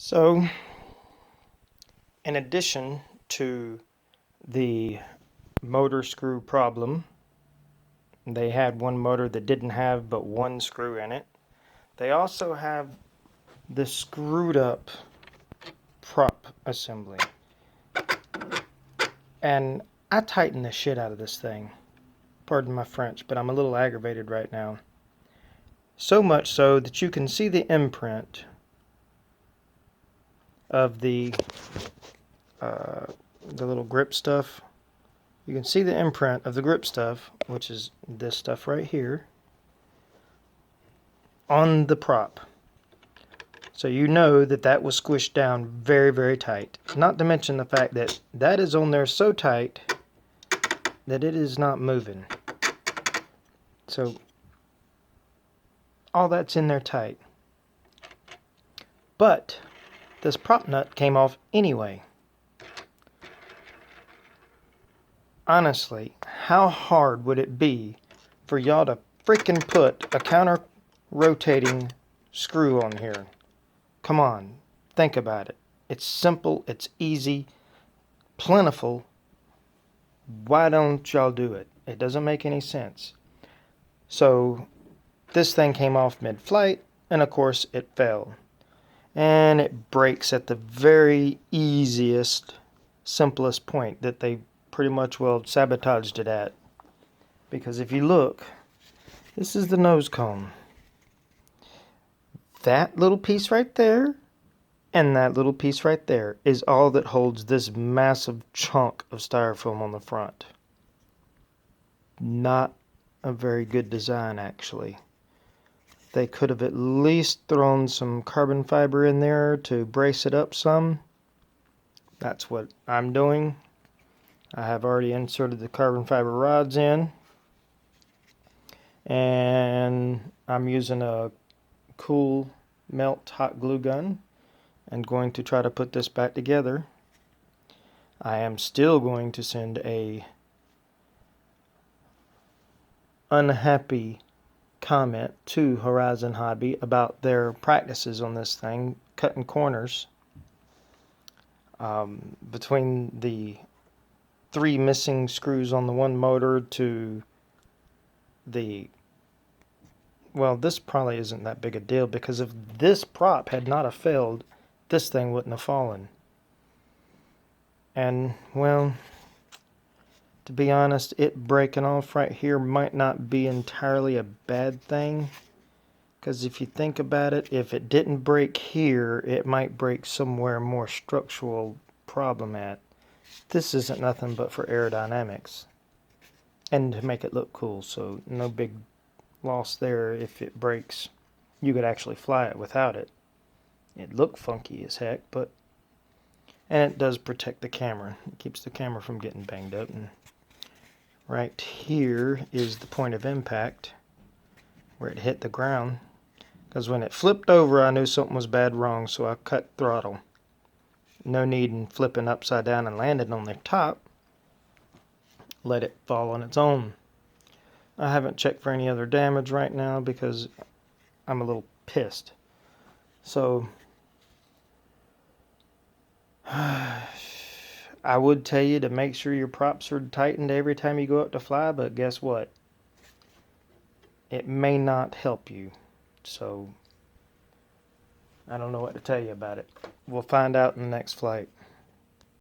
So, in addition to the motor screw problem, they had one motor that didn't have but one screw in it. They also have the screwed up prop assembly. And I tightened the shit out of this thing. Pardon my French, but I'm a little aggravated right now. So much so that you can see the imprint of the little grip stuff. You can see the imprint of the grip stuff, which is this stuff right here, on the prop. So you know that that was squished down very, very tight. Not to mention the fact that that is on there so tight that it is not moving. So all that's in there tight. But this prop nut came off anyway. Honestly, how hard would it be for y'all to freaking put a counter rotating screw on here? Come on, think about it. It's simple, it's easy, plentiful. Why don't y'all do it? It doesn't make any sense. So this thing came off mid-flight, and of course it fell. And it breaks at the very easiest, simplest point that they pretty much well sabotaged it at. Because if you look, this is the nose cone. That little piece right there and that little piece right there is all that holds this massive chunk of styrofoam on the front. Not a very good design, actually. They could have at least thrown some carbon fiber in there to brace it up some. That's what I'm doing. I have already inserted the carbon fiber rods in. And I'm using a cool melt hot glue gun and going to try to put this back together. I am still going to send a unhappy comment to Horizon Hobby about their practices on this thing, cutting corners. Between the 3 missing screws on the one motor to the... Well, this probably isn't that big a deal, because if this prop had not have failed, this thing wouldn't have fallen. And, well, to be honest, it breaking off right here might not be entirely a bad thing. Because if you think about it, if it didn't break here, it might break somewhere more structural problem at. This isn't nothing but for aerodynamics. And to make it look cool, so no big loss there. If it breaks, you could actually fly it without it. It looked funky as heck, but... And it does protect the camera. It keeps the camera from getting banged up. And right here is the point of impact where it hit the ground. Because when it flipped over, I knew something was bad wrong, so I cut throttle. No need in flipping upside down and landing on the top. Let it fall on its own. I haven't checked for any other damage right now because I'm a little pissed. So, I would tell you to make sure your props are tightened every time you go up to fly, but guess what? It may not help you. So, I don't know what to tell you about it. We'll find out in the next flight.